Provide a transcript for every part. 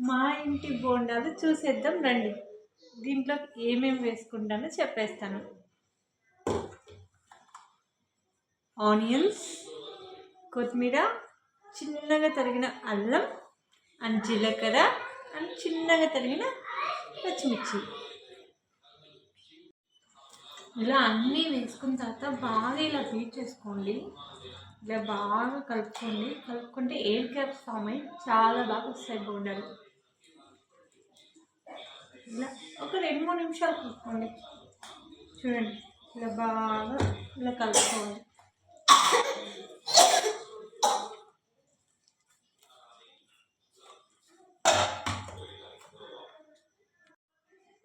మా ఇంటి బోండాలు చూసేద్దాం రండి. దీంట్లో ఏమేమి వేసుకుంటానో చెప్పేస్తాను. ఆనియన్స్, కొత్తిమీర, చిన్నగా తరిగిన అల్లం అండ్ జీలకర్ర అండ్ చిన్నగా తరిగిన పచ్చిమిర్చి. ఇలా అన్నీ వేసుకున్న తర్వాత బాగా ఇలా బీట్ చేసుకోండి. ఇలా బాగా కలుపుకుంటే ఎయిర్ గ్యాప్స్ ఫామ్ అయ్యి చాలా బాగా వస్తాయి బోండాలు. ఇలా ఒక 2-3 నిమిషాలు కలుపుకోండి. చూడండి ఇలా బాగా ఇలా కలుపుకోవాలి.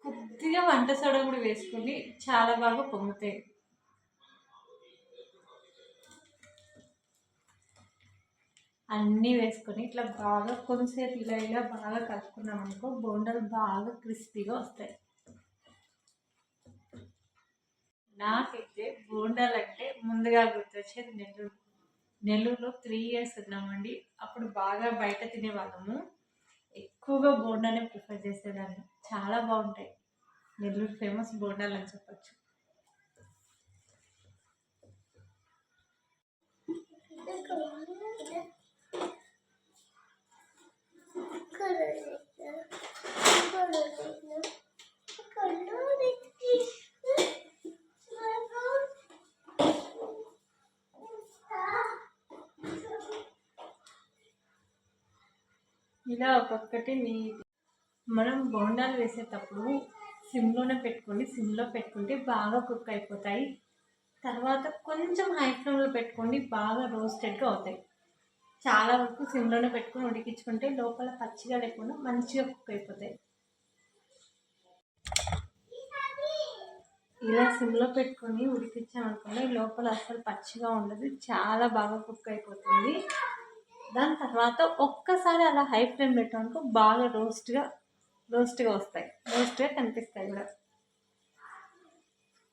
కొద్దిగా వంట సోడా కూడా వేసుకొని చాలా బాగా పొంగుతాయి. అన్నీ వేసుకొని ఇట్లా బాగా కొంతసేపు ఇలా బాగా కలుపుకున్నాం అనుకో బోండాలు బాగా క్రిస్పీగా వస్తాయి. నాకైతే బోండాలు అంటే ముందుగా గుర్తొచ్చేది నెల్లూరులో 3 years ఉన్నామండి. అప్పుడు బాగా బయట తినేవాళ్ళము. ఎక్కువగా బోండానే ప్రిఫర్ చేసేదాన్ని. చాలా బాగుంటాయి. నెల్లూరు ఫేమస్ బోండాలు అని చెప్పచ్చు. ఇలా ఒక్కొక్కటి మనం బోండాలు వేసేటప్పుడు సిమ్లో పెట్టుకుంటే బాగా కుక్ అయిపోతాయి. తర్వాత కొంచెం హై ఫ్లేమ్లో పెట్టుకోండి, బాగా రోస్టెడ్గా అవుతాయి. చాలా వరకు సిమ్లోనే పెట్టుకొని ఉడికించుకుంటే లోపల పచ్చిగా లేకుండా మంచిగా కుక్ అయిపోతాయి. ఇలా సిమ్లో పెట్టుకొని ఉడికించామనుకోండి లోపల అసలు పచ్చిగా ఉండదు, చాలా బాగా కుక్ అయిపోతుంది. దాని తర్వాత ఒక్కసారి అలా హై ఫ్లేమ్ పెట్టామనుకో బాగా రోస్ట్గా వస్తాయి, రోస్ట్గా కనిపిస్తాయి కూడా.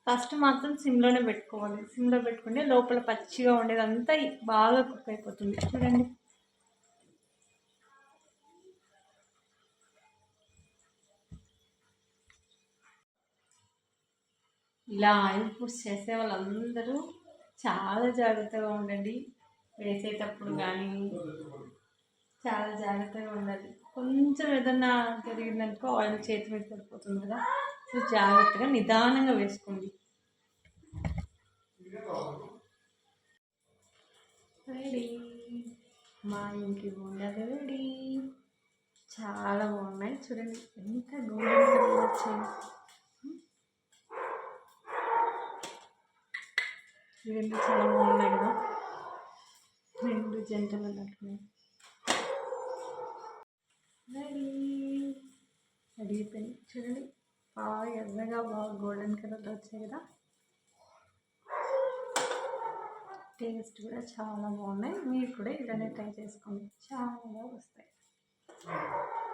ఫస్ట్ మాత్రం సిమ్లోనే పెట్టుకోవాలి. సిమ్లో పెట్టుకుంటే లోపల పచ్చిగా ఉండేదంతా బాగా కుక్ అయిపోతుంది. చూడండి ఇలా ఆయిల్ ఫుడ్స్ చేసే వాళ్ళందరూ చాలా జాగ్రత్తగా ఉండండి. వేసేటప్పుడు కానీ చాలా జాగ్రత్తగా ఉండాలి. కొంచెం ఏదన్నా జరిగిందనుకో ఆయిల్ చేతి మీద పడిపోతుంది కదా, సో జాగ్రత్తగా నిదానంగా వేసుకోండి. రెడీ, మా ఇంటి బోండాలు రెడీ. చాలా బాగున్నాయి. చూడండి ఎంత గోల్డెన్ కలర్ వచ్చాయి. చూడండి చాలా బాగున్నాయి కదా, 2 జంటలు అన్నట్టున్నాయి. రెడీ అయిపోయింది. చూడండి బాగా ఎర్రగా బాగా గోల్డెన్ కలర్లో వచ్చాయి కదా. టేస్ట్ కూడా చాలా బాగున్నాయి. మీరు కూడా ఇలానే ట్రై చేసుకోండి, చాలా బాగా వస్తాయి.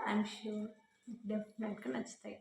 ఐఎమ్ షూర్ డెఫినెట్గా నచ్చుతాయి.